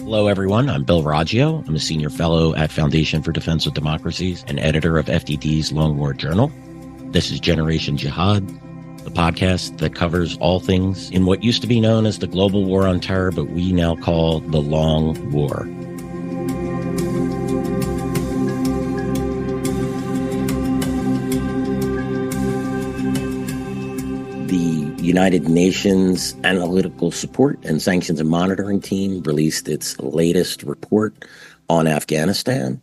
Hello, everyone. I'm Bill Raggio. I'm a senior fellow at Foundation for Defense of Democracies and editor of FDD's Long War Journal. This is Generation Jihad, the podcast that covers all things in what used to be known as the global war on terror, but we now call the Long War. United Nations Analytical Support and Sanctions and Monitoring Team released its latest report on Afghanistan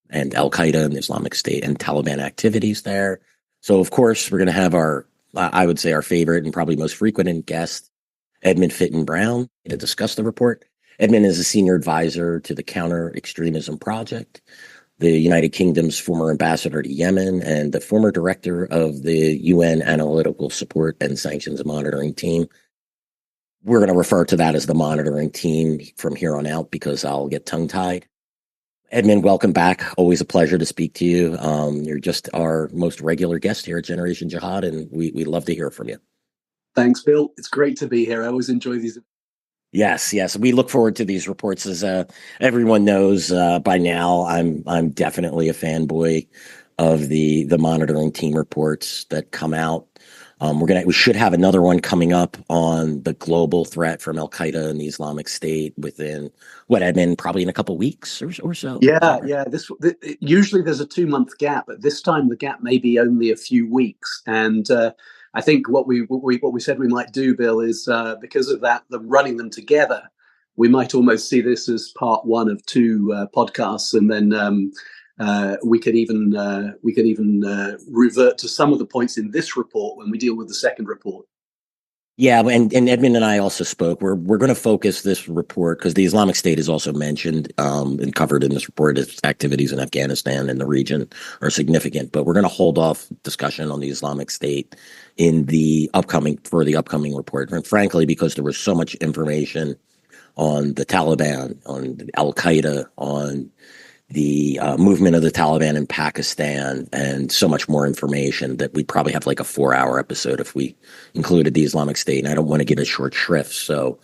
and Al-Qaeda and Islamic State and Taliban activities there. So, of course, we're going to have our favorite and probably most frequent guest, Edmund Fitton-Brown, to discuss the report. Edmund is a senior advisor to the Counter Extremism Project, the United Kingdom's former ambassador to Yemen, and the former director of the UN Analytical Support and Sanctions and Monitoring Team. We're going to refer to that as the monitoring team from here on out because I'll get tongue-tied. Edmund, welcome back. Always a pleasure to speak to you. You're just our most regular guest here at Generation Jihad, and we love to hear from you. Thanks, Bill. It's great to be here. I always enjoy these. Yes. We look forward to these reports. As everyone knows by now, I'm definitely a fanboy of the monitoring team reports that come out. We should have another one coming up on the global threat from Al-Qaeda and the Islamic State within Edmund, probably in a couple of weeks or so. Yeah. Usually there's a 2-month gap, but this time the gap may be only a few weeks. And I think what we said we might do, Bill, is because of that, running them together, we might almost see this as part one of 2 podcasts, and then we can even revert to some of the points in this report when we deal with the second report. Yeah, and Edmund and I also spoke. We're going to focus this report because the Islamic State is also mentioned and covered in this report. Its activities in Afghanistan and the region are significant, but we're going to hold off discussion on the Islamic State in the upcoming report. And frankly, because there was so much information on the Taliban, on Al-Qaeda, on the movement of the Taliban in Pakistan, and so much more information that we'd probably have like a 4-hour episode if we included the Islamic State. And I don't want to give it short shrift. So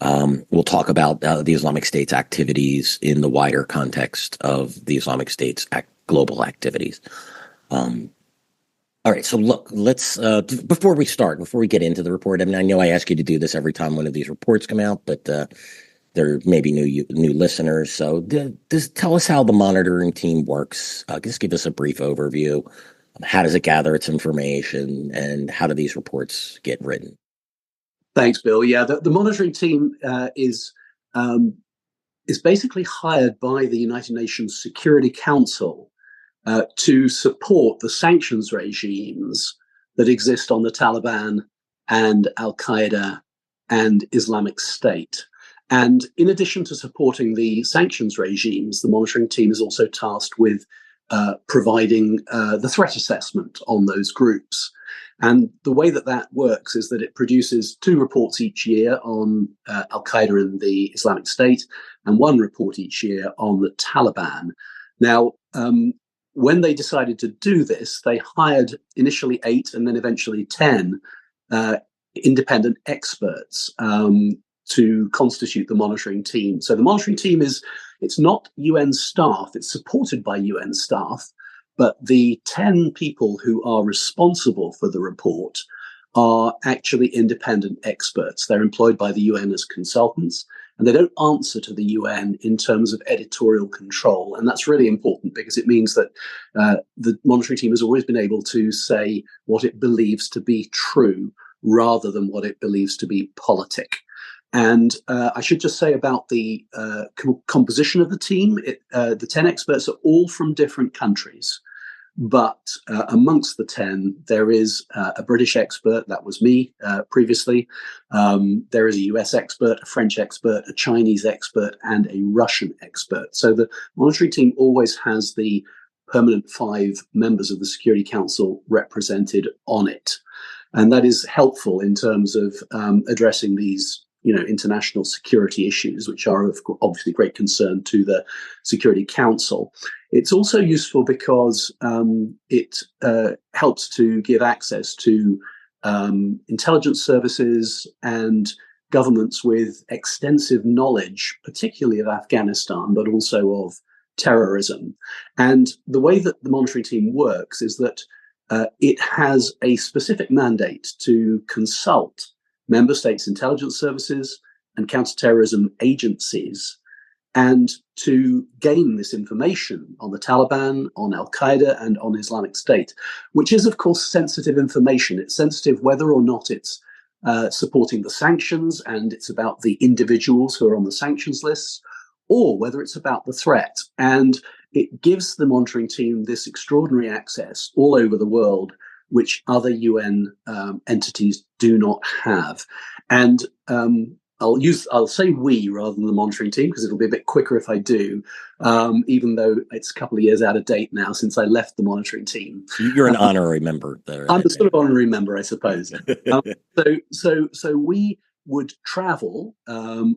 we'll talk about the Islamic State's activities in the wider context of the Islamic State's global activities. All right. So look, let's before we get into the report, I mean, I know I ask you to do this every time one of these reports come out, but there may be new listeners. So just tell us how the monitoring team works. Just give us a brief overview. How does it gather its information, and how do these reports get written? Thanks, Bill. Yeah, the monitoring team is basically hired by the United Nations Security Council to support the sanctions regimes that exist on the Taliban and Al-Qaeda and Islamic State. And in addition to supporting the sanctions regimes, the monitoring team is also tasked with providing the threat assessment on those groups. And the way that works is that it produces 2 reports each year on Al-Qaeda and the Islamic State, and 1 report each year on the Taliban. Now, when they decided to do this, they hired initially 8 and then eventually 10 independent experts to constitute the monitoring team. So the monitoring team it's not UN staff, it's supported by UN staff, but the 10 people who are responsible for the report are actually independent experts. They're employed by the UN as consultants, and they don't answer to the UN in terms of editorial control. And that's really important because it means that the monitoring team has always been able to say what it believes to be true rather than what it believes to be politic. And I should just say about the composition of the team, the 10 experts are all from different countries. But amongst the 10, there is a British expert, that was me previously. There is a US expert, a French expert, a Chinese expert, and a Russian expert. So the monitoring team always has the permanent 5 members of the Security Council represented on it. And that is helpful in terms of addressing these international security issues, which are of obviously great concern to the Security Council. It's also useful because it helps to give access to intelligence services and governments with extensive knowledge, particularly of Afghanistan, but also of terrorism. And the way that the monitoring team works is that it has a specific mandate to consult member states' intelligence services and counterterrorism agencies, and to gain this information on the Taliban, on Al-Qaeda, and on Islamic State, which is, of course, sensitive information. It's sensitive whether or not it's supporting the sanctions, and it's about the individuals who are on the sanctions lists, or whether it's about the threat. And it gives the monitoring team this extraordinary access all over the world, which other UN entities do not have. And I'll say we rather than the monitoring team, because it'll be a bit quicker if I do, even though it's a couple of years out of date now since I left the monitoring team. You're an honorary member there. I'm a sort of honorary member, I suppose. So we would travel,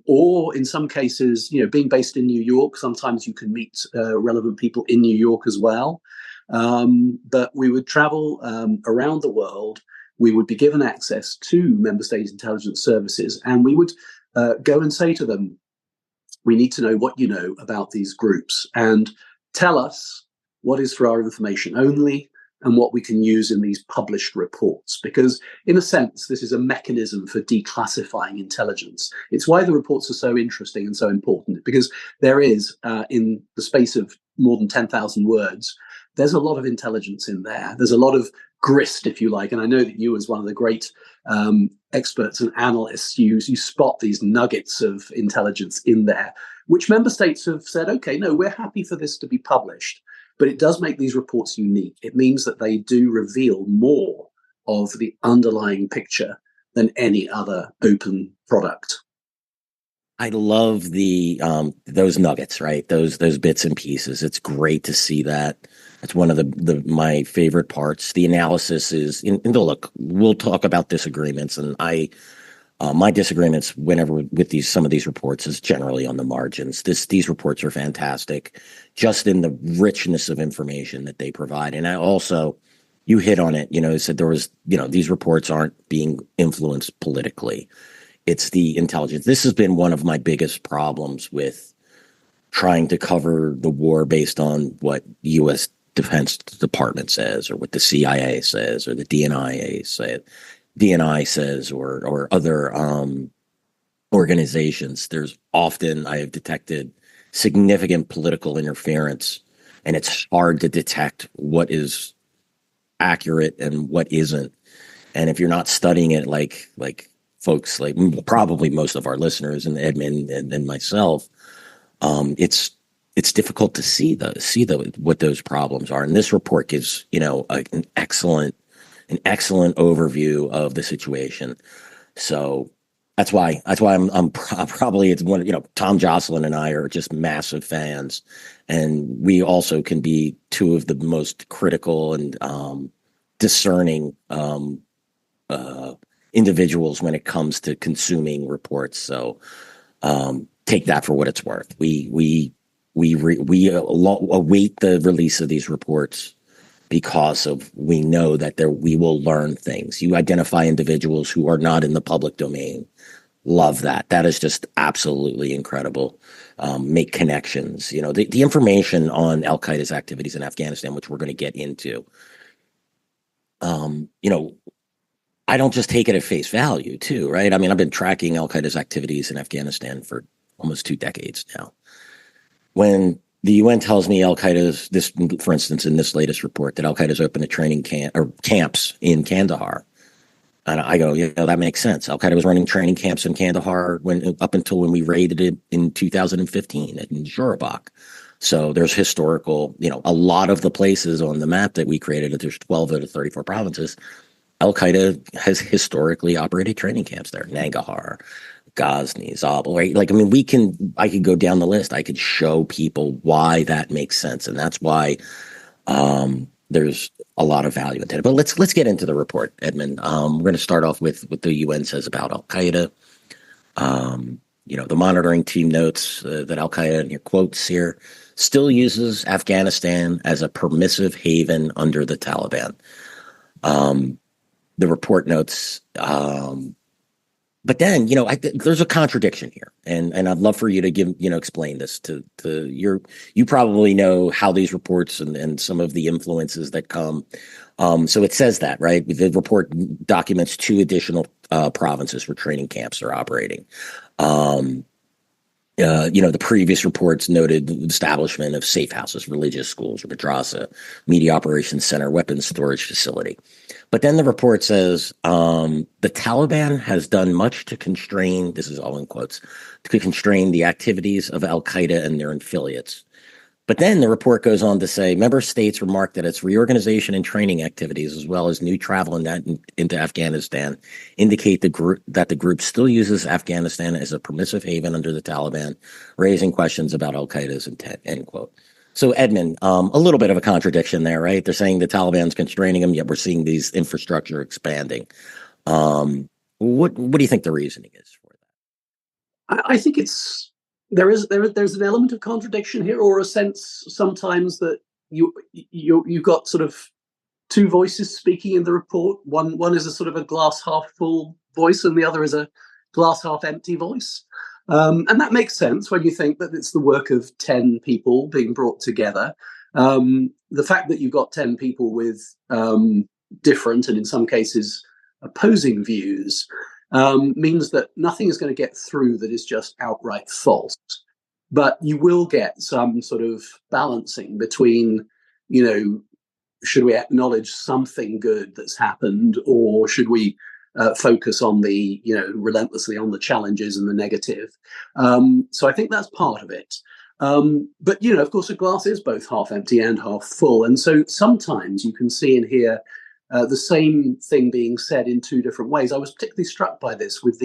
or in some cases, being based in New York, sometimes you can meet relevant people in New York as well. But we would travel around the world. We would be given access to member state intelligence services, and we would go and say to them, we need to know what you know about these groups, and tell us what is for our information only and what we can use in these published reports. Because in a sense, this is a mechanism for declassifying intelligence. It's why the reports are so interesting and so important, because there is, in the space of more than 10,000 words, there's a lot of intelligence in there. There's a lot of grist, if you like. And I know that you, as one of the great experts and analysts, you spot these nuggets of intelligence in there, which member states have said, okay, no, we're happy for this to be published. But it does make these reports unique. It means that they do reveal more of the underlying picture than any other open product. I love those nuggets, right? Those bits and pieces. It's great to see that. It's one of my favorite parts. The analysis is, and look, we'll talk about disagreements, and my disagreements whenever with some of these reports is generally on the margins. These reports are fantastic, just in the richness of information that they provide. And I also, you hit on it, said there was, these reports aren't being influenced politically. It's the intelligence. This has been one of my biggest problems with trying to cover the war based on what U.S. Defense Department says, or what the CIA says, or the DNI says, or other organizations. There's often, I have detected, significant political interference, and it's hard to detect what is accurate and what isn't. And if you're not studying it like folks, like probably most of our listeners and Edmund and myself, it's difficult to see what those problems are. And this report gives an excellent overview of the situation. So that's why I'm probably, it's one, Tom Jocelyn and I are just massive fans, and we also can be two of the most critical and discerning individuals when it comes to consuming reports. So take that for what it's worth. We await the release of these reports because we know that we will learn things. You identify individuals who are not in the public domain. Love that. That is just absolutely incredible. Make connections. The information on Al-Qaeda's activities in Afghanistan, which we're going to get into, I don't just take it at face value too, right? I mean, I've been tracking Al-Qaeda's activities in Afghanistan for almost 2 decades now. When the UN tells me Al-Qaeda's, this, for instance, in this latest report, that Al-Qaeda's opened a training camps in Kandahar, and I go, that makes sense. Al-Qaeda was running training camps in Kandahar up until when we raided it in 2015 in Shurabak. So there's historical, a lot of the places on the map that we created, there's 12 out of 34 provinces, Al-Qaeda has historically operated training camps there. Nangarhar, Ghazni, Zabul, right? I could go down the list. I could show people why that makes sense. And that's why there's a lot of value in it. But let's get into the report, Edmund. We're going to start off with what the UN says about Al-Qaeda. The monitoring team notes that Al-Qaeda, and your quotes here, still uses Afghanistan as a permissive haven under the Taliban. The report notes But then, there's a contradiction here, and I'd love for you to explain this to you probably know how these reports and some of the influences that come. So it says that, right? The report documents 2 additional provinces where training camps are operating. The previous reports noted the establishment of safe houses, religious schools, or madrasa, media operations center, weapons storage facility. But then the report says the Taliban has done much to constrain, this is all in quotes, to constrain the activities of al-Qaeda and their affiliates. But then the report goes on to say member states remarked that its reorganization and training activities, as well as new travel into Afghanistan, indicate that the group still uses Afghanistan as a permissive haven under the Taliban, raising questions about al-Qaeda's intent, end quote. So, Edmund, a little bit of a contradiction there, right? They're saying the Taliban's constraining them, yet we're seeing these infrastructure expanding. What do you think the reasoning is for that? I think there's an element of contradiction here, or a sense sometimes that you've got sort of 2 voices speaking in the report. One is a sort of a glass half full voice, and the other is a glass half empty voice. And that makes sense when you think that it's the work of 10 people being brought together. The fact that you've got 10 people with different and in some cases opposing views means that nothing is going to get through that is just outright false. But you will get some sort of balancing between, should we acknowledge something good that's happened, or should we focus on the, relentlessly on the challenges and the negative? So I think that's part of it. But, of course, a glass is both half empty and half full. And so sometimes you can see and hear the same thing being said in 2 different ways. I was particularly struck by this with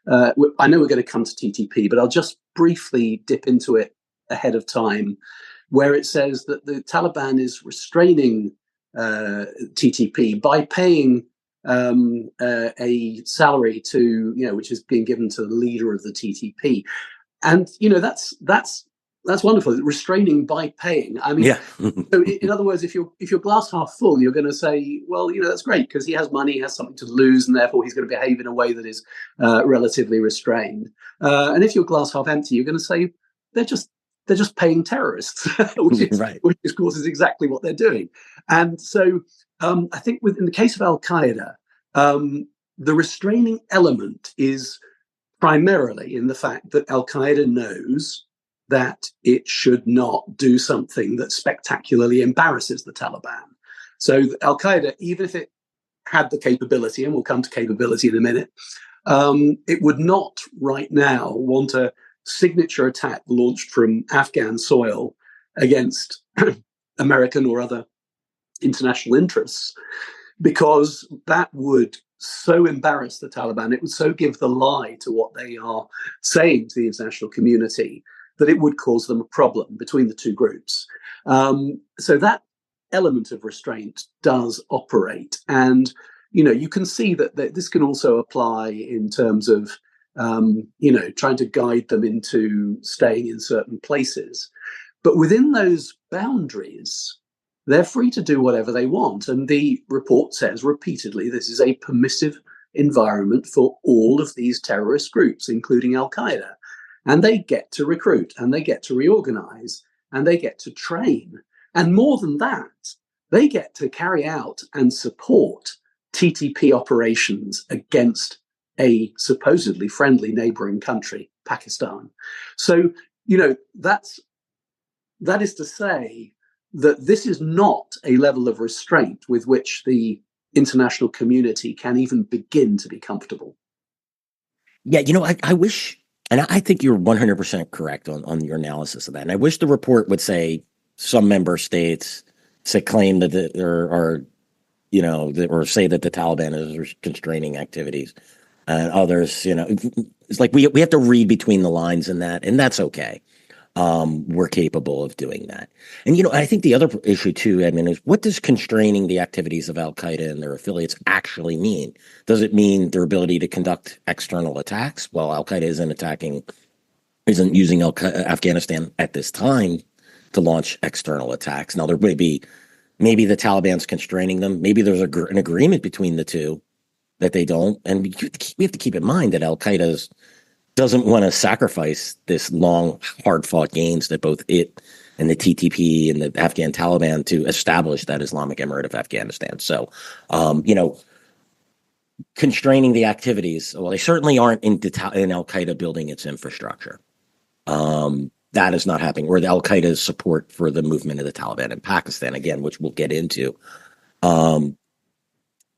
I know we're going to come to TTP, but I'll just briefly dip into it ahead of time, where it says that the Taliban is restraining TTP by paying a salary to, which is being given to the leader of the TTP. And, that's wonderful. Restraining by paying. I mean, yeah. So in other words, if you're glass half full, you're going to say, well, that's great because he has money, he has something to lose, and therefore he's going to behave in a way that is relatively restrained. And if you're glass half empty, you're going to say they're just paying terrorists, which of course is exactly what they're doing. And so I think in the case of al-Qaeda, the restraining element is primarily in the fact that al-Qaeda knows that it should not do something that spectacularly embarrasses the Taliban. So al-Qaeda, even if it had the capability, and we'll come to capability in a minute, it would not right now want a signature attack launched from Afghan soil against American or other international interests, because that would so embarrass the Taliban, it would so give the lie to what they are saying to the international community, that it would cause them a problem between the 2 groups. So that element of restraint does operate. And, you can see that this can also apply in terms of, trying to guide them into staying in certain places. But within those boundaries, they're free to do whatever they want. And the report says repeatedly, this is a permissive environment for all of these terrorist groups, including al-Qaeda. And they get to recruit, and they get to reorganize, and they get to train. And more than that, they get to carry out and support TTP operations against a supposedly friendly neighboring country, Pakistan. So, that is to say that this is not a level of restraint with which the international community can even begin to be comfortable. Yeah, I wish... And I think you're 100% correct on your analysis of that. And I wish the report would say some member states claim that there are, or say that the Taliban is constraining activities, and others, it's like we have to read between the lines in that, and that's okay. We're capable of doing that. And, I think the other issue too, Edmund, is what does constraining the activities of al-Qaeda and their affiliates actually mean? Does it mean their ability to conduct external attacks? Well, al-Qaeda isn't using Afghanistan at this time to launch external attacks. Now, there may be, maybe the Taliban's constraining them. Maybe there's an agreement between the 2 that they don't. And we have to keep in mind that Al-Qaeda doesn't want to sacrifice this long, hard-fought gains that both it and the TTP and the Afghan Taliban to establish that Islamic Emirate of Afghanistan. So, constraining the activities, well, they certainly aren't in Al-Qaeda building its infrastructure. That is not happening. Or the Al-Qaeda's support for the movement of the Taliban in Pakistan, again, which we'll get into.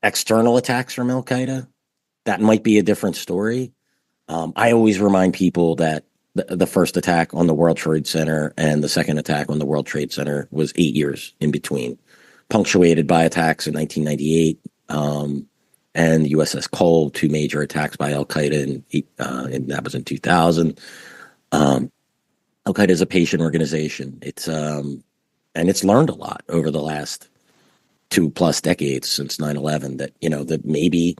External attacks from Al-Qaeda, that might be a different story. I always remind people that the first attack on the World Trade Center and the second attack on the World Trade Center was 8 years in between, punctuated by attacks in 1998 and the USS Cole, 2 major attacks by Al-Qaeda, and that was in 2000. Al-Qaeda is a patient organization. It's and it's learned a lot over the last 2+ decades since 9/11. That maybe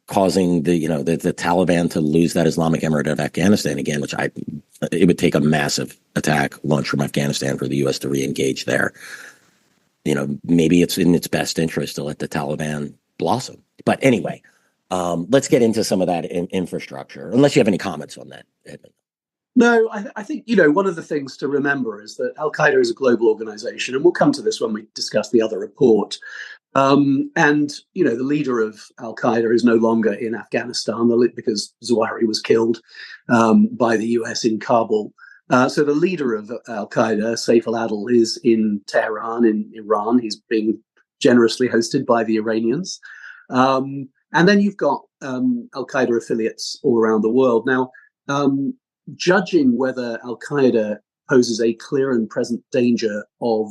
causing the Taliban to lose that Islamic Emirate of Afghanistan again, which it would take a massive attack launch from Afghanistan for the U.S. to re-engage there. Maybe it's in its best interest to let the Taliban blossom. But anyway, let's get into some of that infrastructure, unless you have any comments on that, Edmund. No, I think, one of the things to remember is that Al-Qaeda is a global organization, and we'll come to this when we discuss the other report. The leader of Al-Qaeda is no longer in Afghanistan because Zawahiri was killed by the US in Kabul. So the leader of Al-Qaeda, Saif al-Adil, is in Tehran, in Iran. He's being generously hosted by the Iranians. And then you've got Al-Qaeda affiliates all around the world. Now, judging whether Al-Qaeda poses a clear and present danger of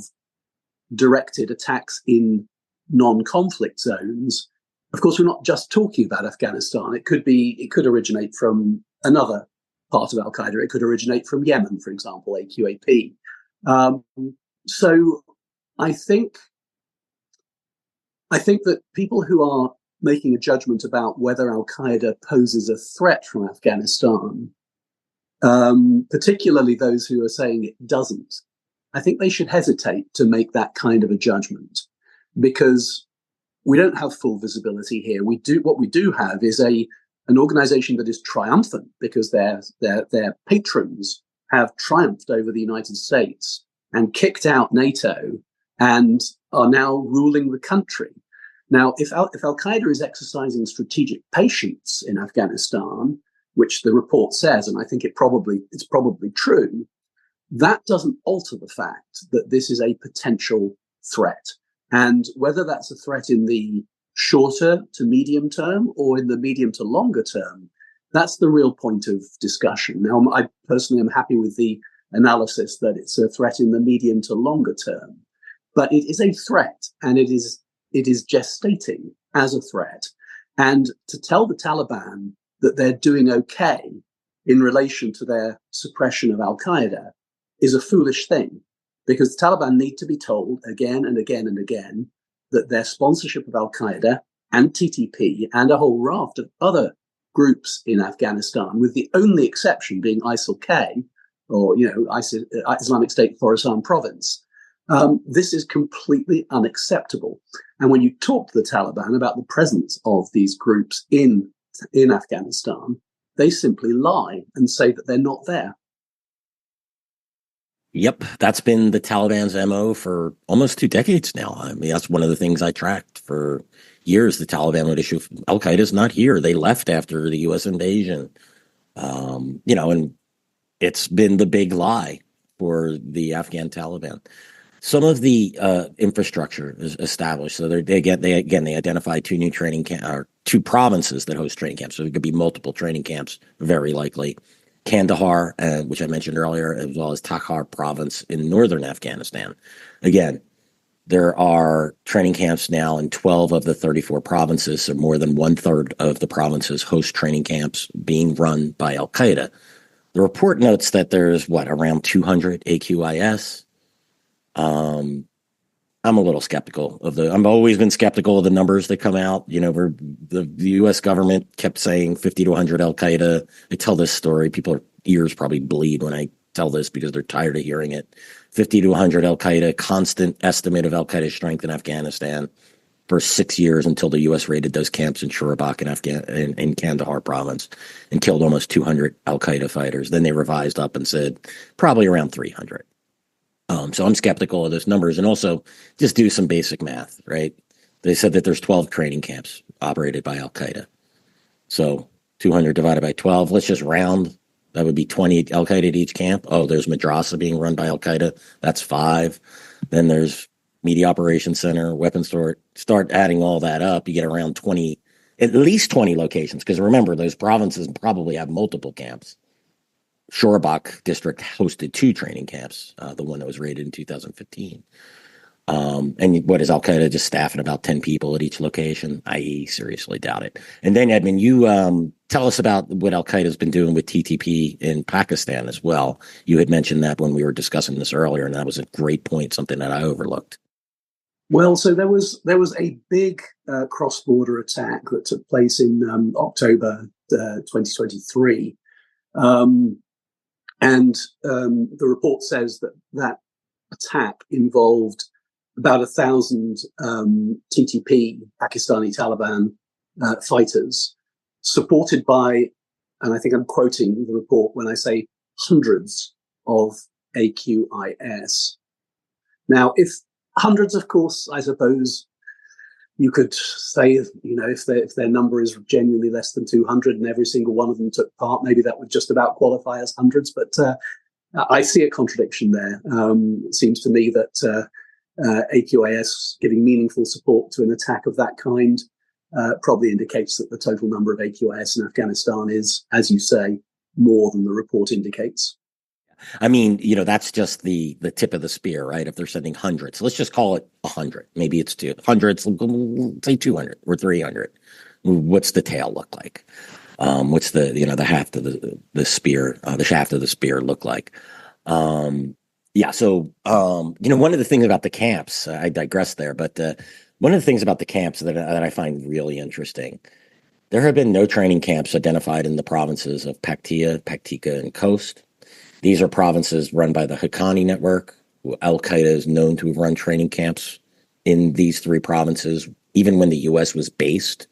directed attacks in non-conflict zones, of course, we're not just talking about Afghanistan. It could originate from another part of Al-Qaeda. It could originate from Yemen, for example, AQAP. So I think that people who are making a judgment about whether Al-Qaeda poses a threat from Afghanistan, particularly those who are saying it doesn't, I think they should hesitate to make that kind of a judgment, because we don't have full visibility here. What we do have is an organization that is triumphant because their patrons have triumphed over the United States and kicked out NATO and are now ruling the country. Now, if Al-Qaeda is exercising strategic patience in Afghanistan, which the report says, and I think it's probably true, that doesn't alter the fact that this is a potential threat. And whether that's a threat in the shorter to medium term or in the medium to longer term, that's the real point of discussion. Now, I personally am happy with the analysis that it's a threat in the medium to longer term, but it is a threat, and it is gestating as a threat. And to tell the Taliban that they're doing okay in relation to their suppression of Al-Qaeda is a foolish thing, because the Taliban need to be told again and again and again that their sponsorship of Al-Qaeda and TTP and a whole raft of other groups in Afghanistan, with the only exception being ISIL-K, or Islamic State Khorasan province, this is completely unacceptable. And when you talk to the Taliban about the presence of these groups in Afghanistan, they simply lie and say that they're not there. Yep, that's been the Taliban's MO for almost 2 decades now. I mean, that's one of the things I tracked for years. The Taliban would issue, Al-Qaeda's not here. They left after the U.S. invasion. And it's been the big lie for the Afghan Taliban. Some of the infrastructure is established. So they identify 2 new training camps, or 2 provinces that host training camps. So it could be multiple training camps, very likely. Kandahar, which I mentioned earlier, as well as Takhar province in northern Afghanistan. Again, there are training camps now in 12 of the 34 provinces, so more than 1/3 of the provinces host training camps being run by Al-Qaeda. The report notes that there's, around 200 AQIS. I'm a little skeptical I've always been skeptical of the numbers that come out. The U.S. government kept saying 50 to 100 Al-Qaeda. I tell this story. People's ears probably bleed when I tell this because they're tired of hearing it. 50 to 100 Al-Qaeda, constant estimate of Al-Qaeda strength in Afghanistan. for 6 years until the U.S. raided those camps in Shurabak and in Kandahar province and killed almost 200 al-Qaeda fighters. Then they revised up and said probably around 300. So I'm skeptical of those numbers, and also just do some basic math, right? They said that there's 12 training camps operated by al-Qaeda. So 200 divided by 12, let's just round. That would be 20 al-Qaeda at each camp. Oh, there's madrasa being run by al-Qaeda. That's 5. Then there's Media Operations Center, weapons store. Start adding all that up, you get around 20, at least 20 locations. Because remember, those provinces probably have multiple camps. Shurabak district hosted 2 training camps, the one that was raided in 2015. And what is Al-Qaeda just staffing about 10 people at each location? I seriously doubt it. And then, Edmund, you tell us about what Al-Qaeda has been doing with TTP in Pakistan as well. You had mentioned that when we were discussing this earlier, and that was a great point, something that I overlooked. Well, so there was a big cross-border attack that took place in October 2023. And the report says that attack involved about 1,000 TTP, Pakistani Taliban fighters, supported by, and I think I'm quoting the report when I say hundreds of AQIS. Now, if hundreds, of course, I suppose you could say, if their number is genuinely less than 200 and every single one of them took part, maybe that would just about qualify as hundreds. But I see a contradiction there. It seems to me that AQIS giving meaningful support to an attack of that kind probably indicates that the total number of AQIS in Afghanistan is, as you say, more than the report indicates. I mean, that's just the tip of the spear, right? If they're sending hundreds, let's just call it 100. Maybe it's 200, say 200 or 300. What's the tail look like? What's the haft of the spear, the shaft of the spear look like? Yeah. So, one of the things about the camps, I digress there, but one of the things about the camps that I find really interesting, there have been no training camps identified in the provinces of Paktika, and Khost. These are provinces run by the Haqqani network. Al-Qaeda is known to have run training camps in these 3 provinces, even when the U.S. was based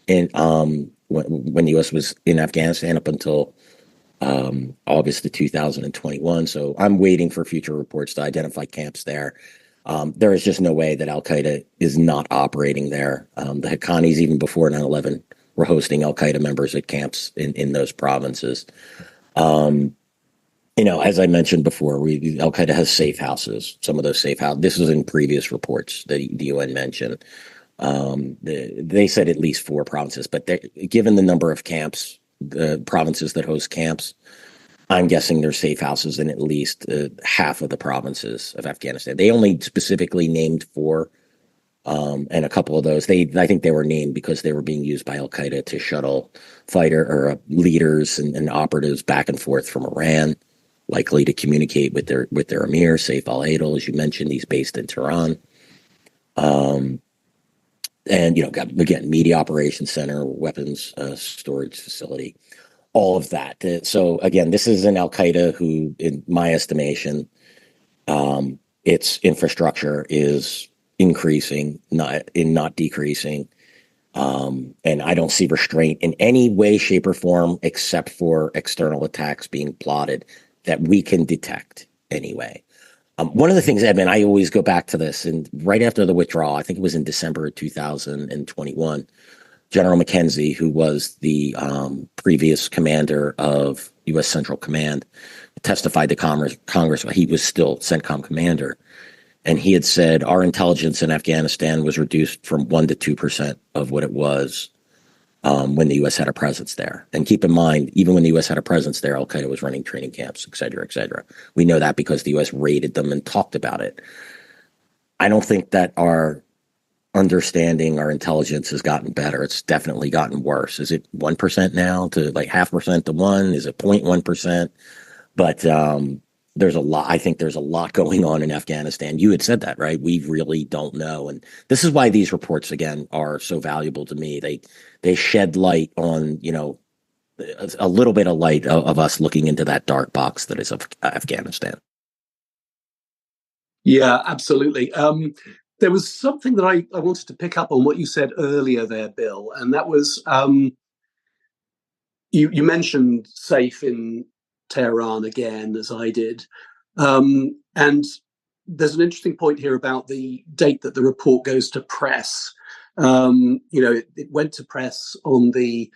in, when the U.S. was in Afghanistan up until August of 2021. So I'm waiting for future reports to identify camps there. There is just no way that Al-Qaeda is not operating there. The Haqqanis, even before 9/11, were hosting Al-Qaeda members at camps in those provinces. As I mentioned before, Al-Qaeda has safe houses. Some of those safe houses, this was in previous reports that the UN mentioned. They said at least 4 provinces, but given the number of camps, the provinces that host camps, I'm guessing there's safe houses in at least half of the provinces of Afghanistan. They only specifically named 4, and a couple of those, I think they were named because they were being used by Al-Qaeda to shuttle fighter or leaders and operatives back and forth from Iran, likely to communicate with their emir, Saif al-Adil, as you mentioned. He's based in Tehran. And, again, Media Operations Center, weapons storage facility, all of that. So, again, this is an Al-Qaeda who, in my estimation, its infrastructure is increasing, not decreasing. And I don't see restraint in any way, shape, or form except for external attacks being plotted that we can detect anyway. One of the things, Edmund, I always go back to this, and right after the withdrawal, I think it was in December of 2021, General McKenzie, who was the previous commander of U.S. Central Command, testified to Congress. He was still CENTCOM commander, and he had said our intelligence in Afghanistan was reduced from 1% to 2% of what it was when the U.S. had a presence there. And keep in mind, even when the U.S. had a presence there, Al-Qaeda was running training camps, et cetera, et cetera. We know that because the U.S. raided them and talked about it. I don't think that our understanding, our intelligence has gotten better. It's definitely gotten worse. Is it 1% now to like 0.5% to 1%? Is it 0.1%? But there's a lot. I think there's a lot going on in Afghanistan. You had said that, right? We really don't know. And this is why these reports, again, are so valuable to me. They shed light on, a little bit of light of us looking into that dark box that is Afghanistan. Yeah, absolutely. There was something that I wanted to pick up on what you said earlier there, Bill, and that was you mentioned SAFE in Tehran again, as I did. And there's an interesting point here about the date that the report goes to press. It went to press on the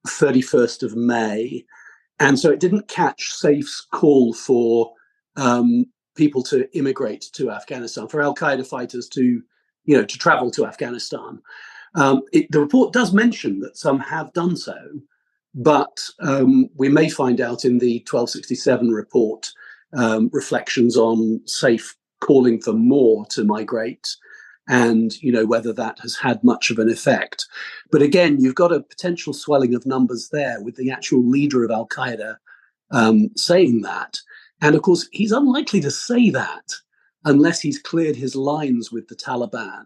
31st of May. And so it didn't catch SAFE's call for people to immigrate to Afghanistan, for al-Qaeda fighters to travel to Afghanistan. The report does mention that some have done so, but we may find out in the 1267 report reflections on SAFE calling for more to migrate, and whether that has had much of an effect. But again, you've got a potential swelling of numbers there with the actual leader of al-Qaeda saying that. And of course, he's unlikely to say that unless he's cleared his lines with the Taliban.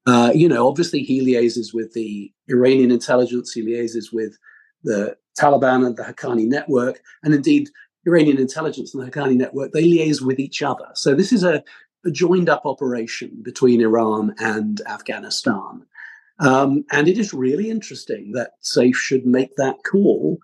Obviously he liaises with the Iranian intelligence, he liaises with the Taliban and the Haqqani network, and indeed Iranian intelligence and the Haqqani network, they liaise with each other. So this is a joined up operation between Iran and Afghanistan. And it is really interesting that SAFE should make that call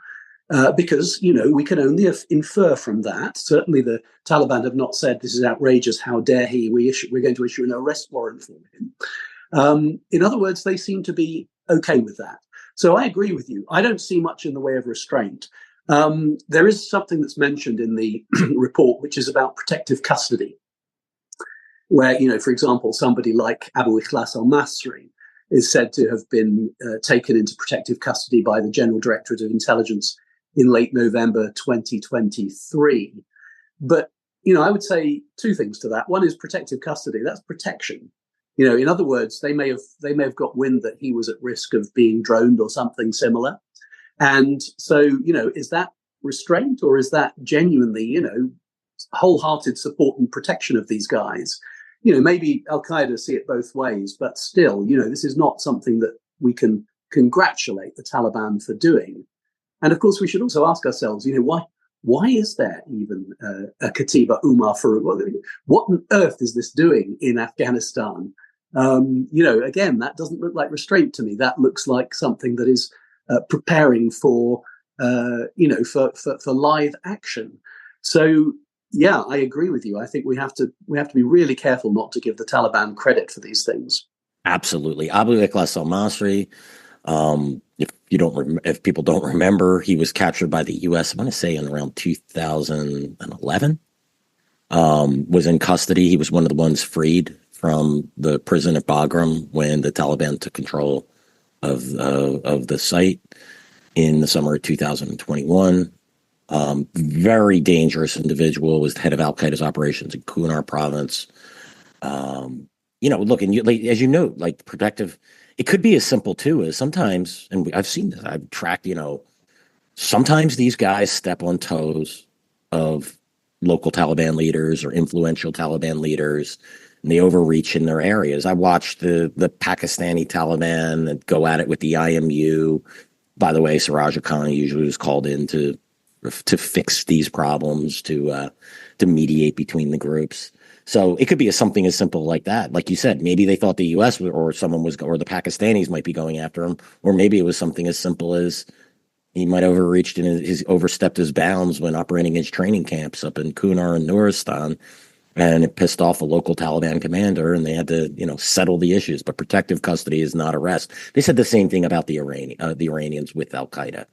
because, we can only infer from that. Certainly the Taliban have not said this is outrageous, how dare he, we're going to issue an arrest warrant for him. In other words, they seem to be okay with that. So I agree with you. I don't see much in the way of restraint. There is something that's mentioned in the report, which is about protective custody, where, for example, somebody like Abu Ikhlas al-Masri is said to have been taken into protective custody by the General Directorate of Intelligence in late November 2023. But, I would say two things to that. One is protective custody. That's protection. In other words, they may have got wind that he was at risk of being droned or something similar. And so, is that restraint, or is that genuinely, wholehearted support and protection of these guys? Maybe al-Qaeda see it both ways, but still, this is not something that we can congratulate the Taliban for doing. And of course, we should also ask ourselves, why is there even a Katiba Umar Farouk? What on earth is this doing in Afghanistan? Again, that doesn't look like restraint to me. That looks like something that is preparing for live action. So, yeah, I agree with you. I think we have to be really careful not to give the Taliban credit for these things. Absolutely. Abu Ikhlas al-Masri, if people don't remember, he was captured by the U.S., I want to say in around 2011, was in custody. He was one of the ones freed from the prison at Bagram when the Taliban took control of the site in the summer of 2021. Very dangerous individual, was the head of al-Qaeda's operations in Kunar province. Look, and as you know, like protective, it could be as simple too as sometimes, and I've seen this, I've tracked, sometimes these guys step on toes of local Taliban leaders or influential Taliban leaders, and they overreach in their areas. I watched the Pakistani Taliban that go at it with the IMU. By the way, Siraj Khan usually was called in to fix these problems, to mediate between the groups. So it could be something as simple like that. Like you said, maybe they thought the U.S. or the Pakistanis might be going after him, or maybe it was something as simple as he might have overreached and overstepped his bounds when operating his training camps up in Kunar and Nuristan, and it pissed off a local Taliban commander, and they had to, settle the issues. But protective custody is not arrest. They said the same thing about the Iranians with al-Qaeda.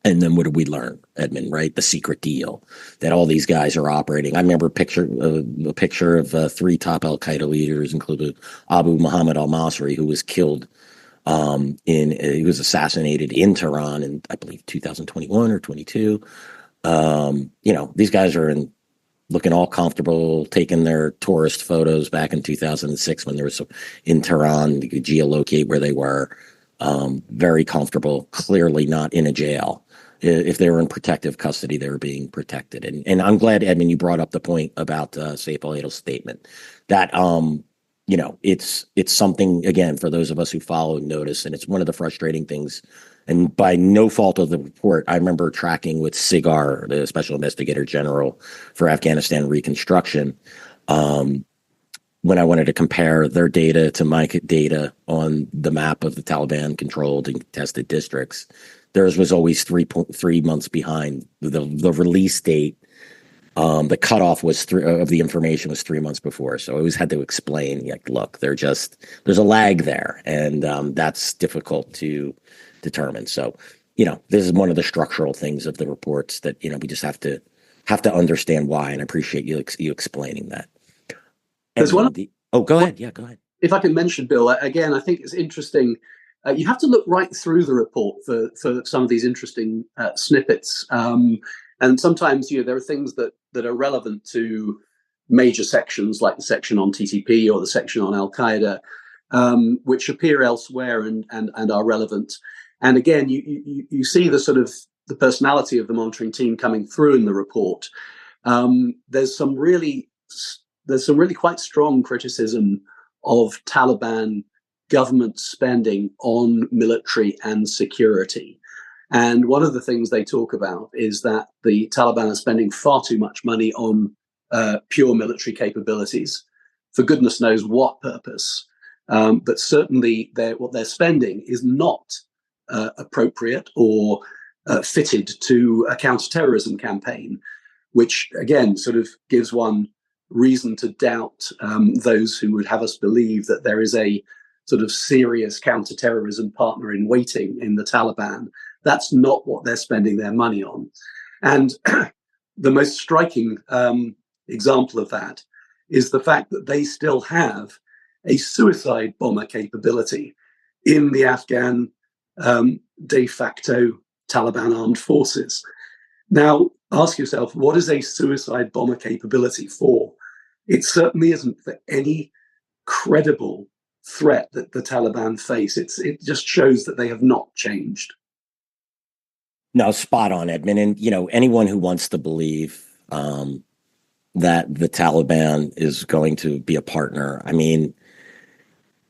And then what did we learn, Edmund, right? The secret deal that all these guys are operating. I remember a picture of three top al-Qaeda leaders, including Abu Muhammad al-Masri, who was killed he was assassinated in Tehran in, I believe, 2021 or 22. These guys are looking all comfortable, taking their tourist photos back in 2006 when they were in Tehran. You could geolocate where they were. Very comfortable, clearly not in a jail. If they were in protective custody, they were being protected. And I'm glad, Edmund, you brought up the point about Saif al-Adil's statement that, it's something, again, for those of us who follow and notice, and it's one of the frustrating things. And by no fault of the report, I remember tracking with SIGAR, the Special Investigator General for Afghanistan Reconstruction, when I wanted to compare their data to my data on the map of the Taliban controlled and contested districts, theirs was always 3 months behind the release date. The cutoff was of the information was 3 months before. So I always had to explain, like, look, there's a lag there, and that's difficult to determine. So, this is one of the structural things of the reports that, we just have to understand why, and I appreciate you explaining that. There's one. Go ahead. Yeah, go ahead. If I can mention, Bill, again, I think it's interesting. You have to look right through the report for some of these interesting snippets. And sometimes, there are things that are relevant to major sections, like the section on TTP or the section on Al Qaeda, which appear elsewhere and are relevant. And again, you see the sort of the personality of the monitoring team coming through in the report. There's some really quite strong criticism of Taliban government spending on military and security. And one of the things they talk about is that the Taliban are spending far too much money on pure military capabilities, for goodness knows what purpose. But certainly what they're spending is not appropriate or fitted to a counterterrorism campaign, which, again, sort of gives one reason to doubt those who would have us believe that there is a sort of serious counterterrorism partner in waiting in the Taliban. That's not what they're spending their money on. And the most striking example of that is the fact that they still have a suicide bomber capability in the Afghan de facto Taliban armed forces. Now, ask yourself, what is a suicide bomber capability for? It certainly isn't for any credible threat that the Taliban face. It just shows that they have not changed. No, spot on, Edmund. And, anyone who wants to believe that the Taliban is going to be a partner, I mean,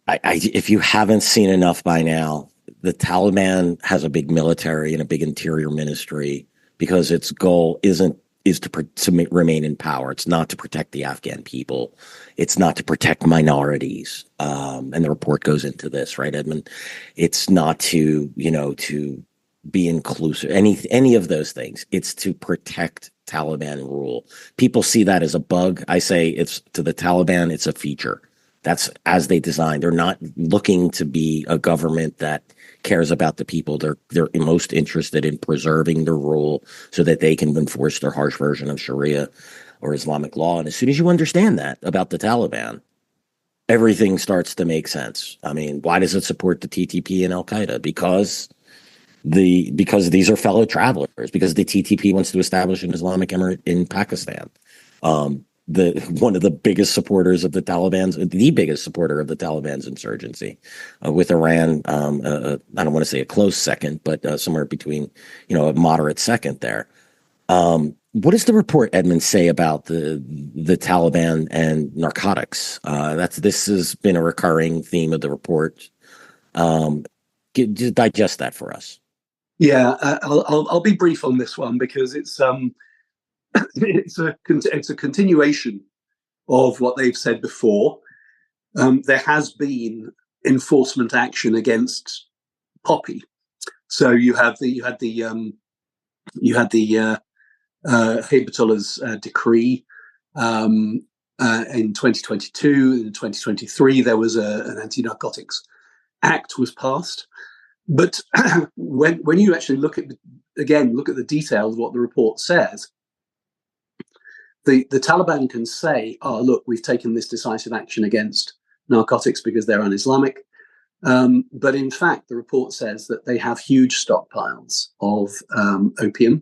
if you haven't seen enough by now, the Taliban has a big military and a big interior ministry because its goal is to remain in power. It's not to protect the Afghan people. It's not to protect minorities. And the report goes into this, right, Edmund? It's not to be inclusive, any of those things. It's to protect Taliban rule. People see that as a bug. I say it's to the Taliban, it's a feature. That's as they designed. They're not looking to be a government that cares about the people. They're most interested in preserving their rule so that they can enforce their harsh version of Sharia or Islamic law. And as soon as you understand that about the Taliban, everything starts to make sense. I mean, why does it support the TTP and Al Qaeda? Because these are fellow travelers, because the TTP wants to establish an Islamic emirate in Pakistan. One of the biggest supporters of the biggest supporter of the Taliban's insurgency, with Iran, I don't want to say a close second, but somewhere between, a moderate second there. What does the report, Edmund, say about the Taliban and narcotics? This has been a recurring theme of the report. Just digest that for us. Yeah, I'll be brief on this one because it's a continuation of what they've said before. There has been enforcement action against poppy. So you had the Hayatullah's decree in 2022. In 2023, there was an anti-narcotics act was passed. But when you actually look at the details of what the report says, the Taliban can say, "Oh, look, we've taken this decisive action against narcotics because they're un-Islamic." But in fact, the report says that they have huge stockpiles of opium,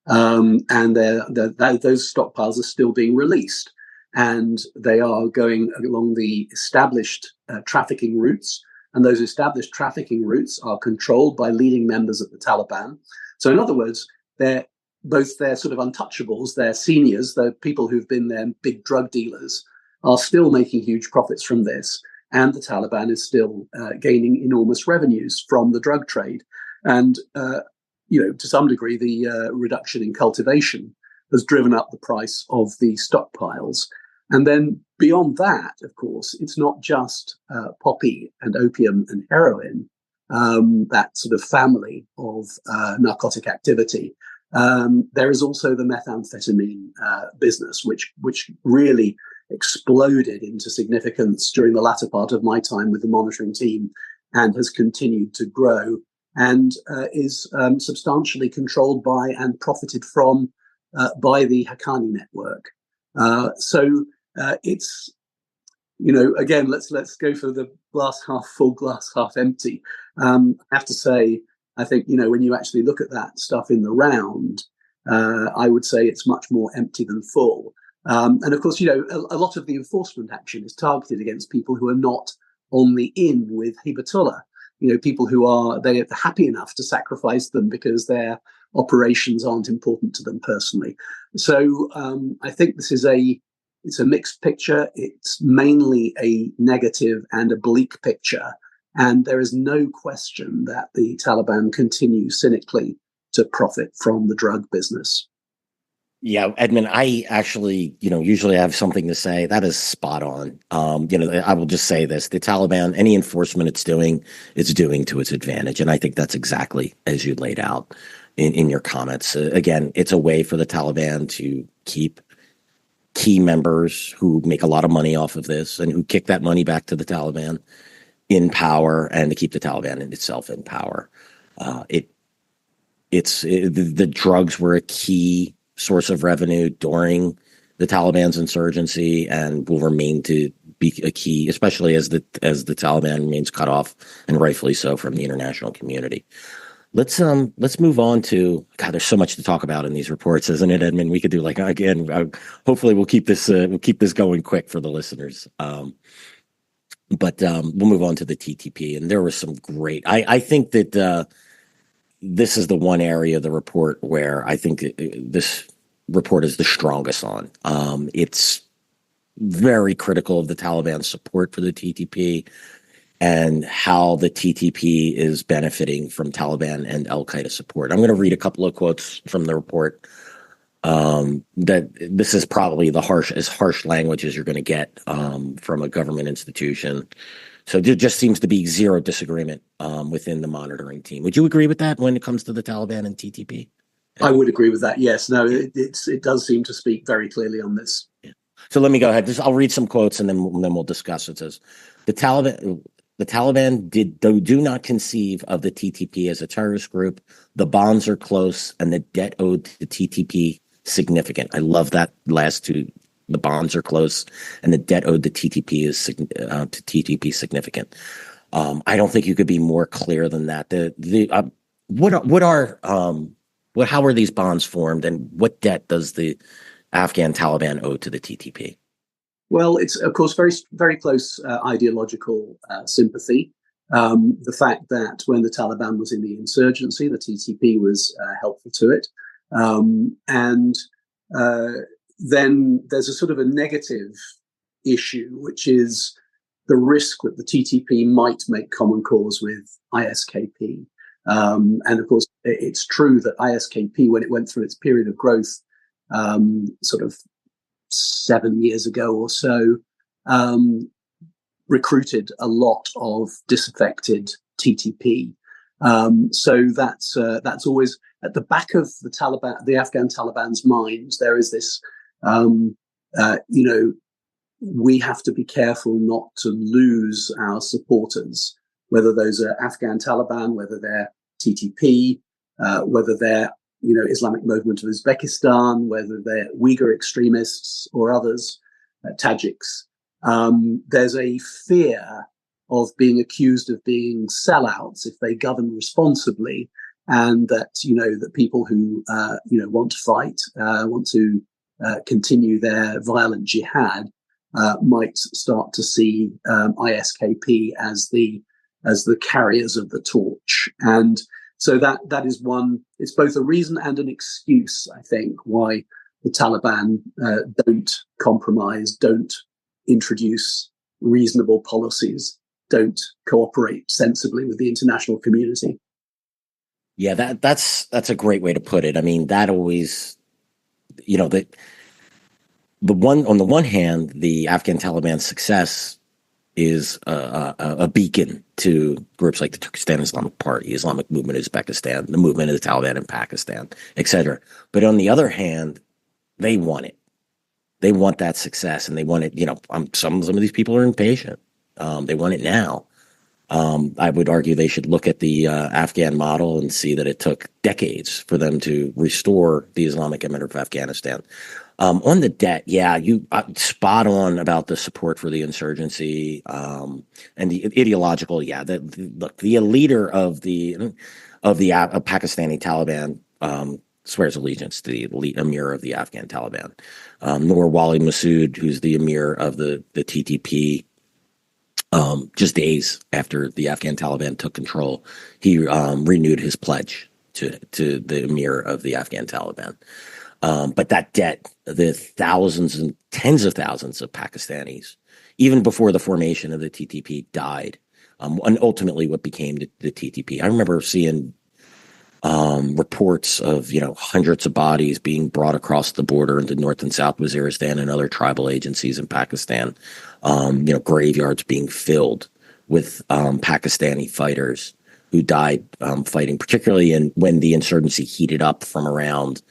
and those stockpiles are still being released, and they are going along the established trafficking routes. And those established trafficking routes are controlled by leading members of the Taliban. So in other words, they're sort of untouchables, they're seniors, they're people who've been their big drug dealers, are still making huge profits from this. And the Taliban is still gaining enormous revenues from the drug trade. And, to some degree, the reduction in cultivation has driven up the price of the stockpiles. And then beyond that, of course, it's not just poppy and opium and heroin, that sort of family of narcotic activity. There is also the methamphetamine business, which really exploded into significance during the latter part of my time with the monitoring team and has continued to grow and is substantially controlled by and profited from by the Haqqani network. So it's, again, let's go for the glass half full, glass half empty. I have to say, I think, when you actually look at that stuff in the round, I would say it's much more empty than full. And of course, a lot of the enforcement action is targeted against people who are not on the in with Hibatullah. People who they're happy enough to sacrifice them because their operations aren't important to them personally. So I think this is it's a mixed picture. It's mainly a negative and a bleak picture. And there is no question that the Taliban continue cynically to profit from the drug business. Yeah, Edmund, I actually, usually have something to say. That is spot on. I will just say this. The Taliban, any enforcement it's doing to its advantage. And I think that's exactly as you laid out in your comments. Again, it's a way for the Taliban to keep key members who make a lot of money off of this and who kick that money back to the Taliban in power and to keep the Taliban in itself in power. The drugs were a key source of revenue during the Taliban's insurgency and will remain to be a key, especially as the Taliban remains cut off, and rightfully so, from the international community. Let's move on to, God, there's so much to talk about in these reports, isn't it, Edmund? We could do hopefully we'll keep this going quick for the listeners. But we'll move on to the TTP, and there was some great. I think that this is the one area of the report where I think this report is the strongest on. It's very critical of the Taliban's support for the TTP and how the TTP is benefiting from Taliban and al-Qaeda support. I'm going to read a couple of quotes from the report. That this is probably as harsh language as you're going to get from a government institution. So there just seems to be zero disagreement within the monitoring team. Would you agree with that when it comes to the Taliban and TTP? I would agree with that. Yes. No, it does seem to speak very clearly on this. Yeah. So let me go ahead. I'll read some quotes and then we'll discuss. It says, the Taliban do not conceive of the TTP as a terrorist group. The bonds are close and the debt owed to the TTP significant. I love that last two. The bonds are close and the debt owed to TTP is significant. I don't think you could be more clear than that. How are these bonds formed and what debt does the Afghan Taliban owe to the TTP? Well, it's, of course, very, very close ideological sympathy. The fact that when the Taliban was in the insurgency, the TTP was helpful to it. Then there's a sort of a negative issue, which is the risk that the TTP might make common cause with ISKP. And of course, it's true that ISKP, when it went through its period of growth, sort of 7 years ago or so, recruited a lot of disaffected TTP. So that's always at the back of the Taliban, the Afghan Taliban's minds. There is this, we have to be careful not to lose our supporters, whether those are Afghan Taliban, whether they're TTP, whether they're Islamic Movement of Uzbekistan, whether they're Uyghur extremists or others, Tajiks. There's a fear of being accused of being sellouts if they govern responsibly, and that that people who want to fight, want to continue their violent jihad, might start to see ISKP as the carriers of the torch. And so that is one. It's both a reason and an excuse, I think, why the Taliban don't compromise, don't introduce reasonable policies, don't cooperate sensibly with the international community. Yeah, that's a great way to put it. I mean, that always, on the one hand, the Afghan Taliban success is a beacon to groups like the Turkestan Islamic Party, Islamic Movement in Uzbekistan, the movement of the Taliban in Pakistan, etc. But on the other hand, they want it. They want that success, and they want it. Some of these people are impatient. They want it now. I would argue they should look at the Afghan model and see that it took decades for them to restore the Islamic Emirate of Afghanistan. On the debt, yeah, you spot on about the support for the insurgency and the ideological. Yeah, look, the leader of the Pakistani Taliban swears allegiance to the emir of the Afghan Taliban. Nor Wali Masood, who's the emir of the TTP. Just days after the Afghan Taliban took control, he renewed his pledge to the emir of the Afghan Taliban. But that debt, the thousands and tens of thousands of Pakistanis, even before the formation of the TTP, died. And ultimately what became the TTP. I remember seeing reports of, hundreds of bodies being brought across the border into North and South Waziristan and other tribal agencies in Pakistan. Graveyards being filled with Pakistani fighters who died fighting, particularly when the insurgency heated up from around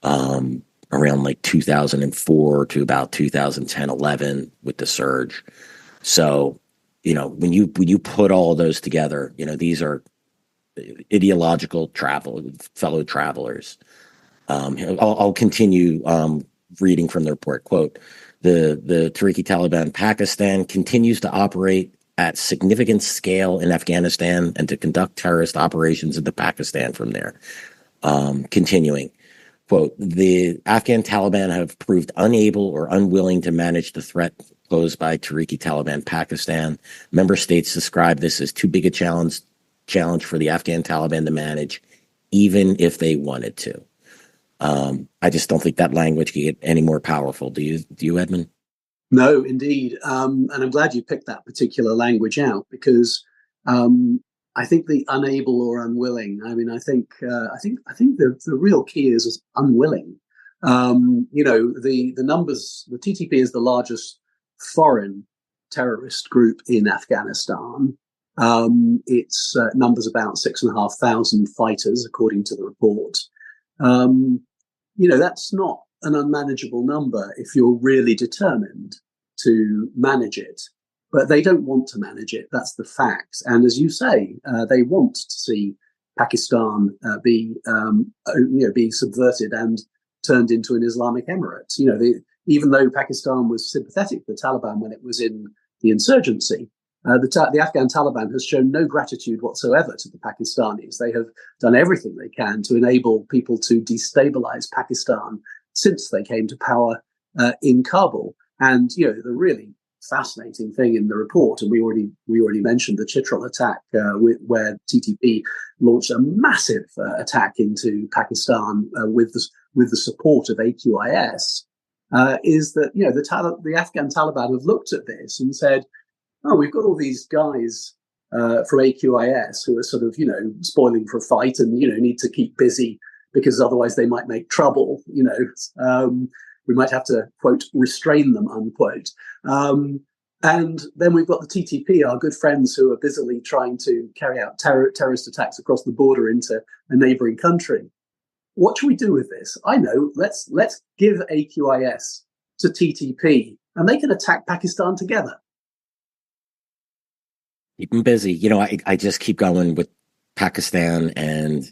like 2004 to about 2010-11 with the surge. So, when you put all of those together, these are ideological fellow travelers. I'll continue reading from the report. Quote, the Tehrik Taliban Pakistan continues to operate at significant scale in Afghanistan and to conduct terrorist operations into Pakistan from there. Continuing, quote, the Afghan Taliban have proved unable or unwilling to manage the threat posed by Tehrik Taliban Pakistan. Member states describe this as too big a challenge for the Afghan Taliban to manage, even if they wanted to. I just don't think that language can get any more powerful. Do you, Edmund? No, indeed. And I'm glad you picked that particular language out because I think the unable or unwilling. I mean, I think the real key is unwilling. The numbers. The TTP is the largest foreign terrorist group in Afghanistan. Its numbers about 6,500 fighters, according to the report. That's not an unmanageable number if you're really determined to manage it. But they don't want to manage it. That's the fact. And as you say, they want to see Pakistan be subverted and turned into an Islamic emirate. Even though Pakistan was sympathetic to the Taliban when it was in the insurgency, the Afghan Taliban has shown no gratitude whatsoever to the Pakistanis. They have done everything they can to enable people to destabilize Pakistan since they came to power in Kabul. And the really fascinating thing in the report, and we already mentioned the Chitral attack, where TTP launched a massive attack into Pakistan with the support of AQIS, is that the Afghan Taliban have looked at this and said, oh, we've got all these guys from AQIS who are sort of, spoiling for a fight and, need to keep busy because otherwise they might make trouble. We might have to, quote, restrain them, unquote. And then we've got the TTP, our good friends who are busily trying to carry out terrorist attacks across the border into a neighboring country. What should we do with this? I know, let's give AQIS to TTP and they can attack Pakistan together. Keep them busy. I just keep going with Pakistan and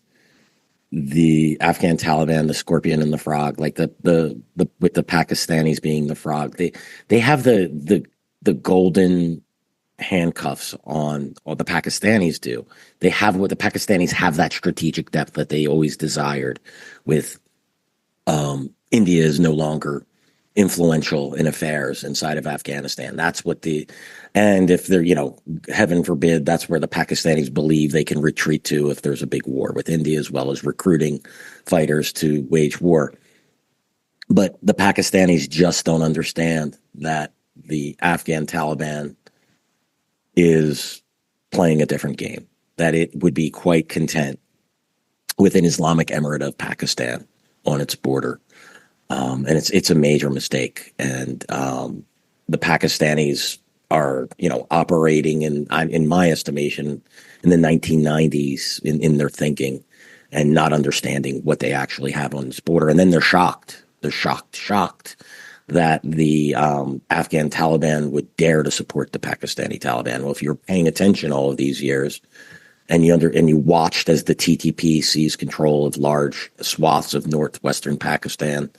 the Afghan Taliban, the scorpion and the frog, like the with the Pakistanis being the frog. They have the golden handcuffs on, or the Pakistanis do. They have what the Pakistanis have, that strategic depth that they always desired. With India is no longer influential in affairs inside of Afghanistan. That's what and if they're, heaven forbid, that's where the Pakistanis believe they can retreat to if there's a big war with India, as well as recruiting fighters to wage war. But the Pakistanis just don't understand that the Afghan Taliban is playing a different game, that it would be quite content with an Islamic Emirate of Pakistan on its border. And it's a major mistake. And the Pakistanis are, operating in my estimation, in the 1990s in their thinking, and not understanding what they actually have on this border. And then they're shocked. They're shocked that the Afghan Taliban would dare to support the Pakistani Taliban. Well, if you're paying attention all of these years, and you watched as the TTP seized control of large swaths of northwestern Pakistan,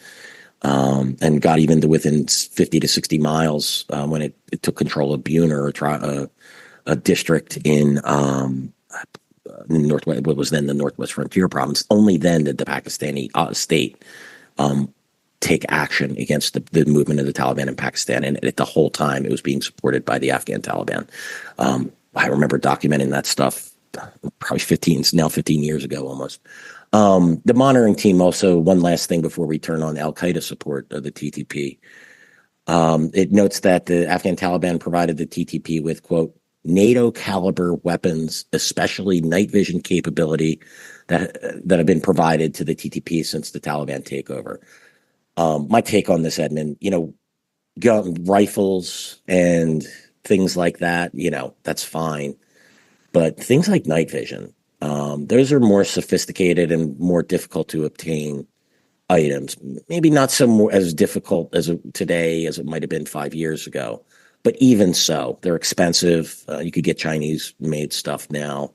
and got even to within 50 to 60 miles when it took control of Buner, a district in northwest, what was then the Northwest Frontier Province. Only then did the Pakistani state take action against the movement of the Taliban in Pakistan, and at the whole time it was being supported by the Afghan Taliban. I remember documenting that stuff probably 15 years ago almost. The monitoring team also, one last thing before we turn on Al-Qaeda support of the TTP. It notes that the Afghan Taliban provided the TTP with, quote, NATO caliber weapons, especially night vision capability that have been provided to the TTP since the Taliban takeover. My take on this, Edmund, rifles and things like that, that's fine. But things like night vision, those are more sophisticated and more difficult to obtain items. Maybe not as difficult today as it might have been 5 years ago. But even so, they're expensive. You could get Chinese-made stuff now.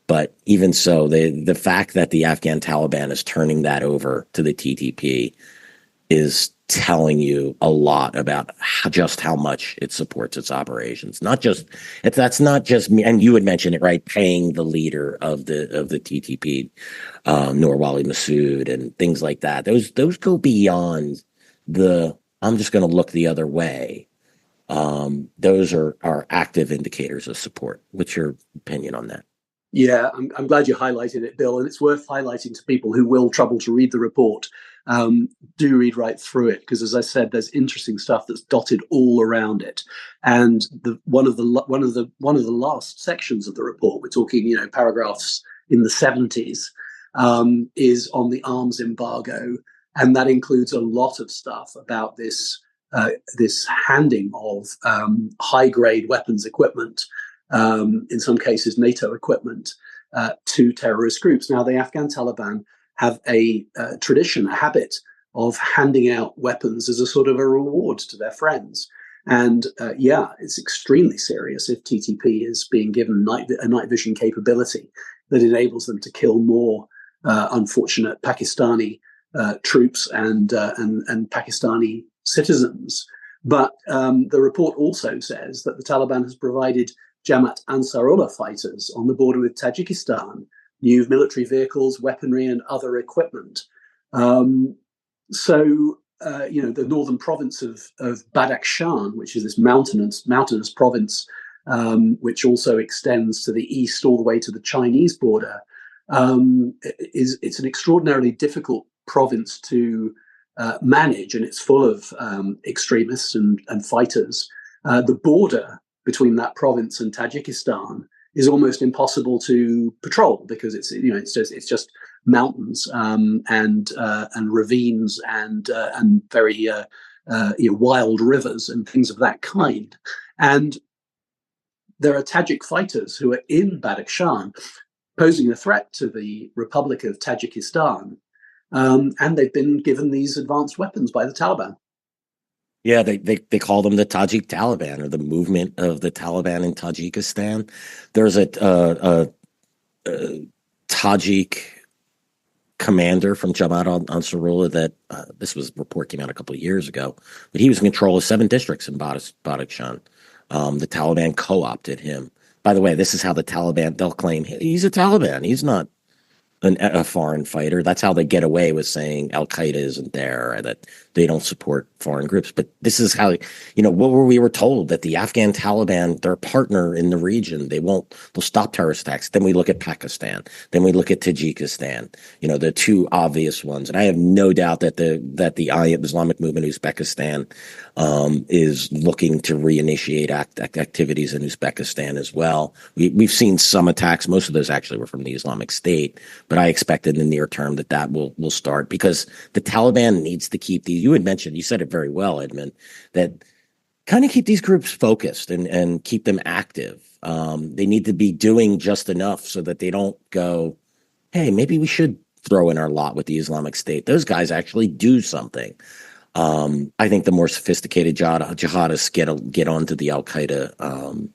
But even so, the fact that the Afghan Taliban is turning that over to the TTP is telling you a lot about just how much it supports its operations. That's not just me, and you had mentioned it, right? Paying the leader of the TTP, Norwali Masood, and things like that. Those go beyond I'm just going to look the other way. Those are active indicators of support. What's your opinion on that? Yeah, I'm glad you highlighted it, Bill, and it's worth highlighting to people who will trouble to read the report. Do read right through it, because, as I said, there's interesting stuff that's dotted all around it. And one of the last sections of the report, we're talking, paragraphs in the 70s, is on the arms embargo, and that includes a lot of stuff about this handing of high-grade weapons equipment, in some cases NATO equipment, to terrorist groups. Now, the Afghan Taliban have a tradition, a habit of handing out weapons as a sort of a reward to their friends. And it's extremely serious if TTP is being given a night vision capability that enables them to kill more unfortunate Pakistani troops and Pakistani citizens. But the report also says that the Taliban has provided Jamaat Ansarullah fighters on the border with Tajikistan new military vehicles, weaponry, and other equipment. The northern province of Badakhshan, which is this mountainous province, which also extends to the east all the way to the Chinese border, it's an extraordinarily difficult province to manage, and it's full of extremists and fighters. The border between that province and Tajikistan is almost impossible to patrol, because it's just mountains and ravines and very wild rivers and things of that kind. And there are Tajik fighters who are in Badakhshan posing a threat to the Republic of Tajikistan, and they've been given these advanced weapons by the Taliban. Yeah, they call them the Tajik Taliban, or the movement of the Taliban in Tajikistan. There's a Tajik commander from Jamaat Ansarullah that this report came out a couple of years ago, but he was in control of 7 districts in Badakhshan. The Taliban co-opted him. By the way, this is how the Taliban, they'll claim he's a Taliban. He's not a foreign fighter. That's how they get away with saying Al-Qaeda isn't there, or that they don't support foreign groups. But this is how, we were told that the Afghan Taliban, they're a partner in the region. They'll stop terrorist attacks. Then we look at Pakistan. Then we look at Tajikistan, the two obvious ones. And I have no doubt that the Islamic movement Uzbekistan is looking to reinitiate activities in Uzbekistan as well. We've seen some attacks. Most of those actually were from the Islamic State. But I expect in the near term that will start, because the Taliban needs to keep you had mentioned, you said it very well, Edmund, that kind of keep these groups focused and keep them active. They need to be doing just enough so that they don't go, hey, maybe we should throw in our lot with the Islamic State. Those guys actually do something. I think the more sophisticated jihadists get onto the Al-Qaeda,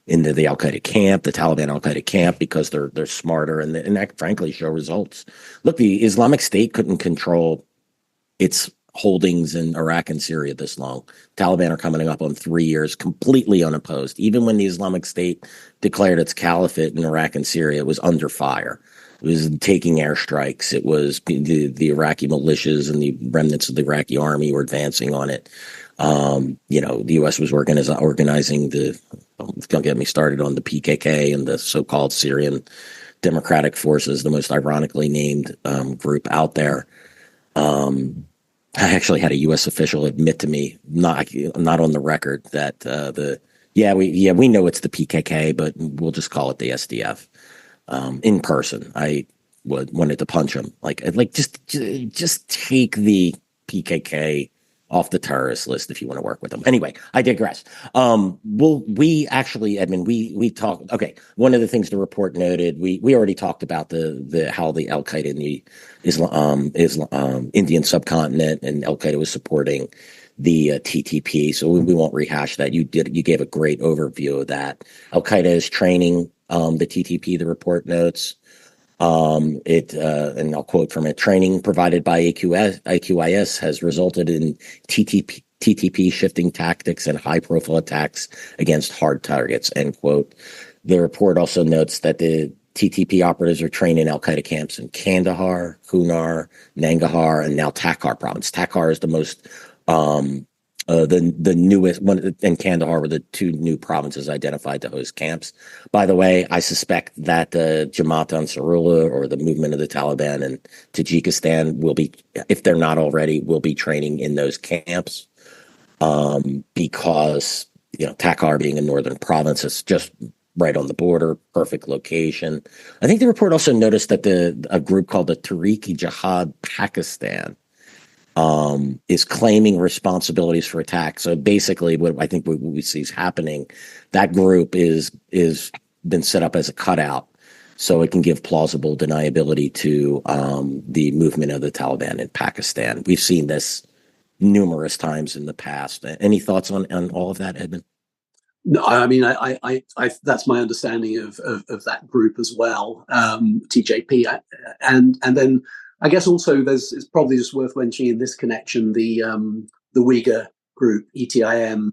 into the Al-Qaeda camp, the Taliban Al-Qaeda camp, because they're smarter and that frankly show results. Look, the Islamic State couldn't control its holdings in Iraq and Syria this long. Taliban are coming up on 3 years completely unopposed. Even when the Islamic State declared its caliphate in Iraq and Syria, it was under fire. It was taking airstrikes. It was the Iraqi militias and the remnants of the Iraqi army were advancing on it. The U.S. was organizing don't get me started on the PKK and the so-called Syrian Democratic Forces, the most ironically named group out there. I actually had a U.S. official admit to me, not on the record, that we know it's the PKK, but we'll just call it the SDF. In person, I wanted to punch him. Like just take the PKK off the terrorist list if you want to work with them. Anyway, I digress. We actually, Edmund, we talked. Okay, one of the things the report noted, we already talked about the how the Al Qaeda in the Indian subcontinent and Al Qaeda was supporting the TTP. So we won't rehash that. You gave a great overview of that. Al Qaeda is training the TTP. The report notes. And I'll quote from it: training provided by AQIS has resulted in TTP shifting tactics and high-profile attacks against hard targets, end quote. The report also notes that the TTP operatives are trained in Al-Qaeda camps in Kandahar, Kunar, Nangarhar, and now Takhar province. Takhar is the most the newest one, and Kandahar were the two new provinces identified to host camps. By the way, I suspect that Jamaat Ansarullah, or the movement of the Taliban in Tajikistan, will be, if they're not already, will be training in those camps, because Takhar being a northern province, is just right on the border, perfect location. I think the report also noticed that a group called the Tehreek-e-Jihad Pakistan is claiming responsibilities for attacks. So basically, what I think what we see is happening, that group is been set up as a cutout, so it can give plausible deniability to the movement of the Taliban in Pakistan. We've seen this numerous times in the past. Any thoughts on all of that, Edmund? No, I mean, I that's my understanding of that group as well, TJP, and then. I guess also it's probably just worth mentioning in this connection the Uyghur group, ETIM,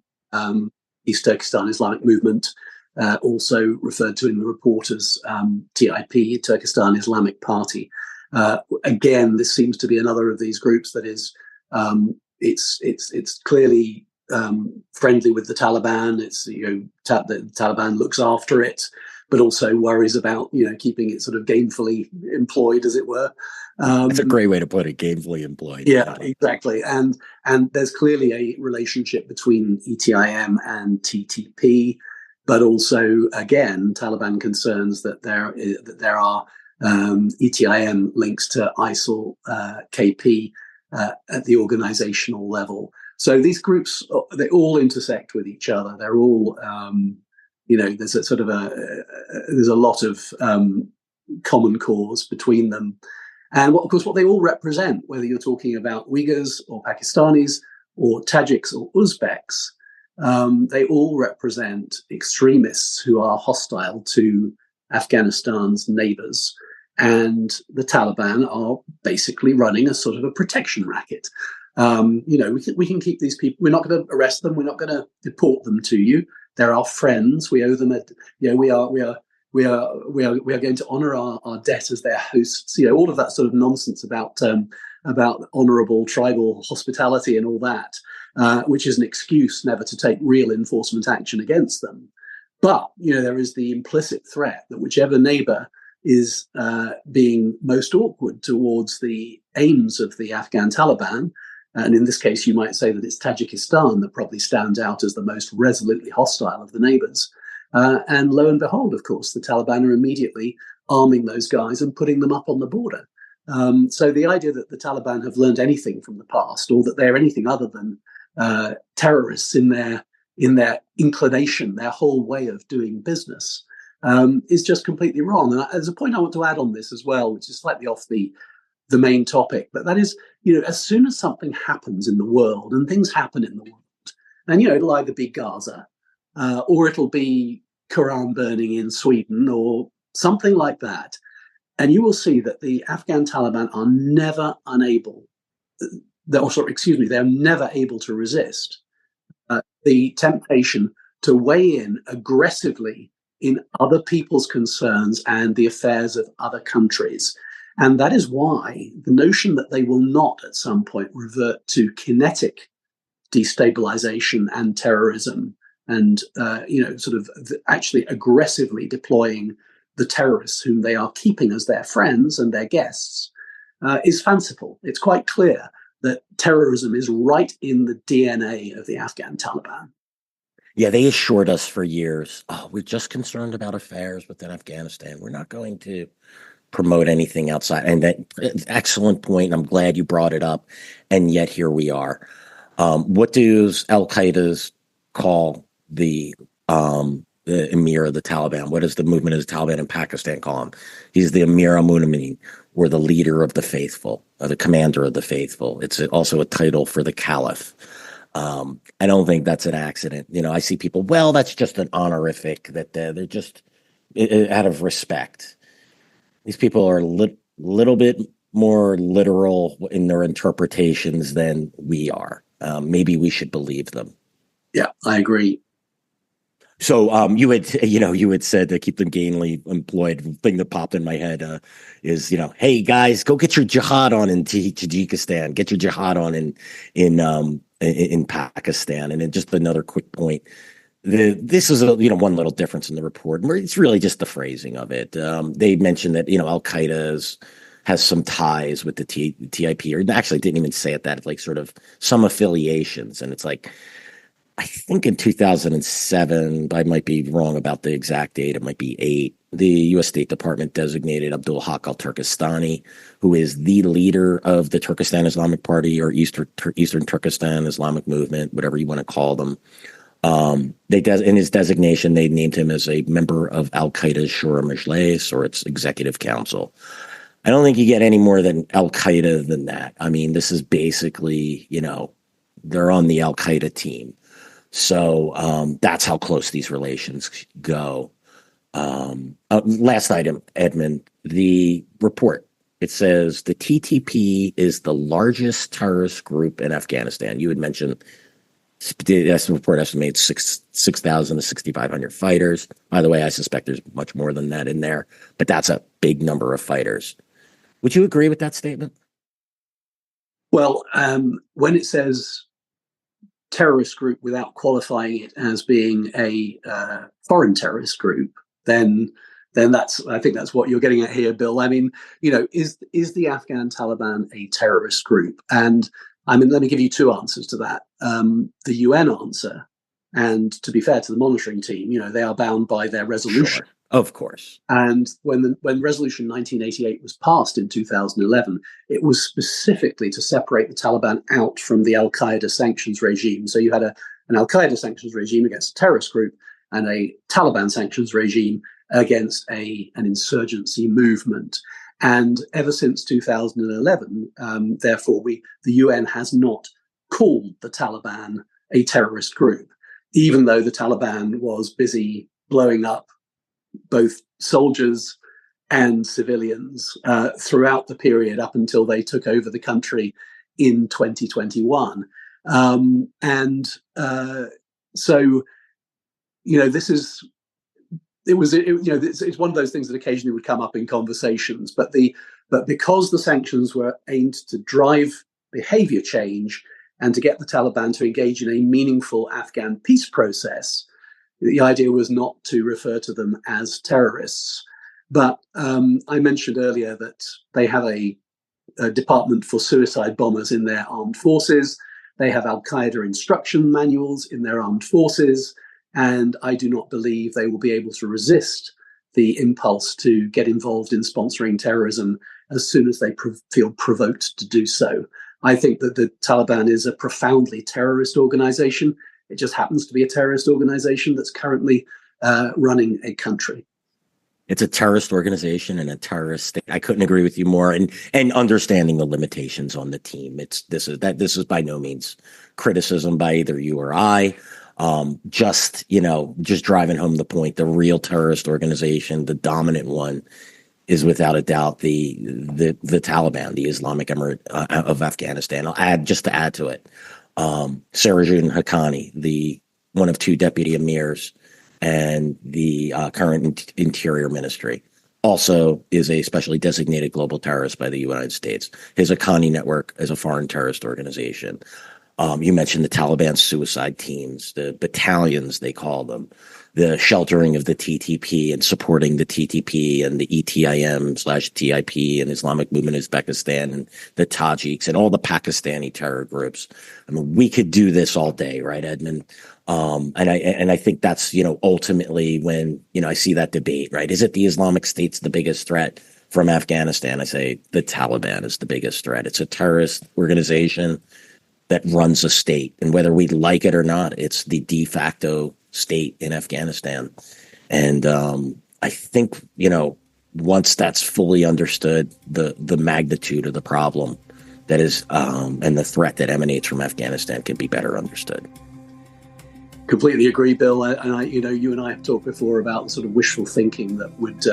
East Turkestan Islamic Movement, also referred to in the report as TIP, Turkestan Islamic Party. Again, this seems to be another of these groups that is it's clearly friendly with the Taliban. It's the Taliban looks after it, but also worries about keeping it sort of gainfully employed, as it were. That's a great way to put it, gainfully employed. Yeah, exactly. And there's clearly a relationship between ETIM and TTP, but also, again, Taliban concerns that there are ETIM links to ISIL, KP at the organizational level. So these groups, they all intersect with each other. They're all, there's there's a lot of common cause between them. And of course, what they all represent, whether you're talking about Uyghurs or Pakistanis or Tajiks or Uzbeks, they all represent extremists who are hostile to Afghanistan's neighbors. And the Taliban are basically running a sort of a protection racket. We can keep these people. We're not going to arrest them. We're not going to deport them to you. They're our friends. We owe them we are going to honour our debt as their hosts. All of that sort of nonsense about honourable tribal hospitality and all that, which is an excuse never to take real enforcement action against them. But there is the implicit threat that whichever neighbour is being most awkward towards the aims of the Afghan Taliban, and in this case, you might say that it's Tajikistan that probably stands out as the most resolutely hostile of the neighbours. And lo and behold, of course, the Taliban are immediately arming those guys and putting them up on the border. So the idea that the Taliban have learned anything from the past, or that they're anything other than terrorists in their inclination, their whole way of doing business, is just completely wrong. And there's a point I want to add on this as well, which is slightly off the main topic, but that is, as soon as something happens in the world, and things happen in the world, and it'll either be Gaza, or it'll be Quran burning in Sweden, or something like that, and you will see that the Afghan Taliban are never they're never able to resist the temptation to weigh in aggressively in other people's concerns and the affairs of other countries. And that is why the notion that they will not at some point revert to kinetic destabilization and terrorism and, sort of actually aggressively deploying the terrorists whom they are keeping as their friends and their guests is fanciful. It's quite clear that terrorism is right in the DNA of the Afghan Taliban. Yeah, they assured us for years, we're just concerned about affairs within Afghanistan. We're not going to promote anything outside. And that excellent point. I'm glad you brought it up. And yet here we are. What does Al-Qaeda's call the emir of the Taliban? What does the movement of the Taliban in Pakistan call him? He's the Emir al-Mu'minin, or the leader of the faithful, or the commander of the faithful. It's also a title for the caliph. I don't think that's an accident. I see people, well, that's just an honorific, that they're just out of respect. These people are a little bit more literal in their interpretations than we are. Maybe we should believe them. Yeah, I agree. So you had said to keep them gainfully employed. The thing that popped in my head is, hey guys, go get your jihad on in Tajikistan. Get your jihad on in Pakistan. And then just another quick point. This is one little difference in the report. It's really just the phrasing of it. They mentioned that Al-Qaeda has some ties with the TIP, or actually didn't even say it that, like sort of some affiliations, and it's like, I think in 2007, I might be wrong about the exact date, it might be 8, the U.S. State Department designated Abdul Haq al-Turkestani, who is the leader of the Turkestan Islamic Party, or Eastern Turkestan Islamic Movement, whatever you want to call them. In his designation, they named him as a member of Al-Qaeda's Shura Majlis, or its executive council. I don't think you get any more than Al-Qaeda than that. I mean, this is basically, they're on the Al-Qaeda team. So that's how close these relations go. Last item, Edmund, the report. It says the TTP is the largest terrorist group in Afghanistan. You had mentioned the report estimates 6,000 to 6,500 fighters. By the way, I suspect there's much more than that in there, but that's a big number of fighters. Would you agree with that statement? Well, when it says terrorist group without qualifying it as being a foreign terrorist group, then I think that's what you're getting at here, Bill. I mean, is the Afghan Taliban a terrorist group? And I mean, let me give you two answers to that. The UN answer, and to be fair to the monitoring team, they are bound by their resolution. Sure. Of course. And when Resolution 1988 was passed in 2011, it was specifically to separate the Taliban out from the Al-Qaeda sanctions regime. So you had an Al-Qaeda sanctions regime against a terrorist group, and a Taliban sanctions regime against an insurgency movement. And ever since 2011, therefore, the UN has not called the Taliban a terrorist group, even though the Taliban was busy blowing up both soldiers and civilians throughout the period up until they took over the country in 2021. It's one of those things that occasionally would come up in conversations, but because the sanctions were aimed to drive behavior change and to get the Taliban to engage in a meaningful Afghan peace process, the idea was not to refer to them as terrorists. But I mentioned earlier that they have a department for suicide bombers in their armed forces. They have Al-Qaeda instruction manuals in their armed forces. And I do not believe they will be able to resist the impulse to get involved in sponsoring terrorism as soon as they feel provoked to do so. I think that the Taliban is a profoundly terrorist organization. It just happens to be a terrorist organization that's currently running a country. It's a terrorist organization and a terrorist state. I couldn't agree with you more. And understanding the limitations on the team. This is by no means criticism by either you or I. Just driving home the point. The real terrorist organization, the dominant one, is without a doubt the Taliban, the Islamic Emirate of Afghanistan. I'll add to it, Sirajul Haqqani, one of two deputy emirs, and the current Interior Ministry, also is a specially designated global terrorist by the United States. His Haqqani network is a foreign terrorist organization. You mentioned the Taliban suicide teams, the battalions, they call them, the sheltering of the TTP and supporting the TTP and the ETIM/TIP and Islamic Movement Uzbekistan and the Tajiks and all the Pakistani terror groups. I mean, we could do this all day, right, Edmund? And I think that's, ultimately when, I see that debate, right? Is it the Islamic State's the biggest threat from Afghanistan? I say the Taliban is the biggest threat. It's a terrorist organization that runs a state. And whether we like it or not, it's the de facto state in Afghanistan. And I think, once that's fully understood, the magnitude of the problem that is and the threat that emanates from Afghanistan can be better understood. Completely agree, Bill. And you and I have talked before about the sort of wishful thinking that would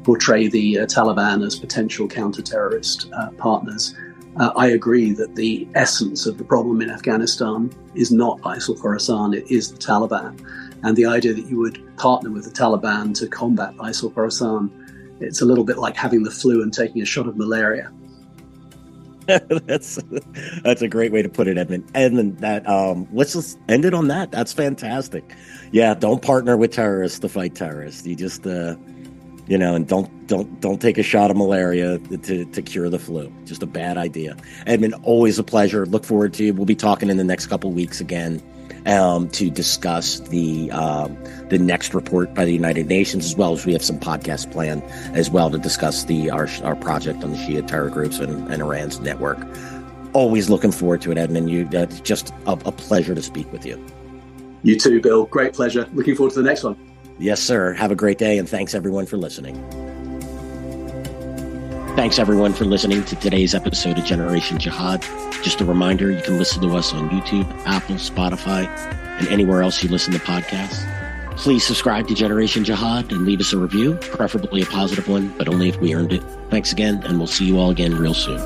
portray the Taliban as potential counter-terrorist partners. I agree that the essence of the problem in Afghanistan is not ISIL Khorasan, it is the Taliban. And the idea that you would partner with the Taliban to combat ISIL Khorasan, it's a little bit like having the flu and taking a shot of malaria. That's a great way to put it, Edmund. Edmund, let's just end it on that. That's fantastic. Yeah, don't partner with terrorists to fight terrorists. You just and don't take a shot of malaria to cure the flu. Just a bad idea. Edmund, always a pleasure. Look forward to you. We'll be talking in the next couple of weeks again to discuss the next report by the United Nations, as well as we have some podcasts planned as well to discuss our project on the Shia terror groups and Iran's network. Always looking forward to it, Edmund. It's just a pleasure to speak with you. You too, Bill. Great pleasure. Looking forward to the next one. Yes, sir. Have a great day, and thanks everyone for listening. Thanks everyone for listening to today's episode of Generation Jihad. Just a reminder, you can listen to us on YouTube, Apple, Spotify, and anywhere else you listen to podcasts. Please subscribe to Generation Jihad and leave us a review, preferably a positive one, but only if we earned it. Thanks again, and we'll see you all again real soon.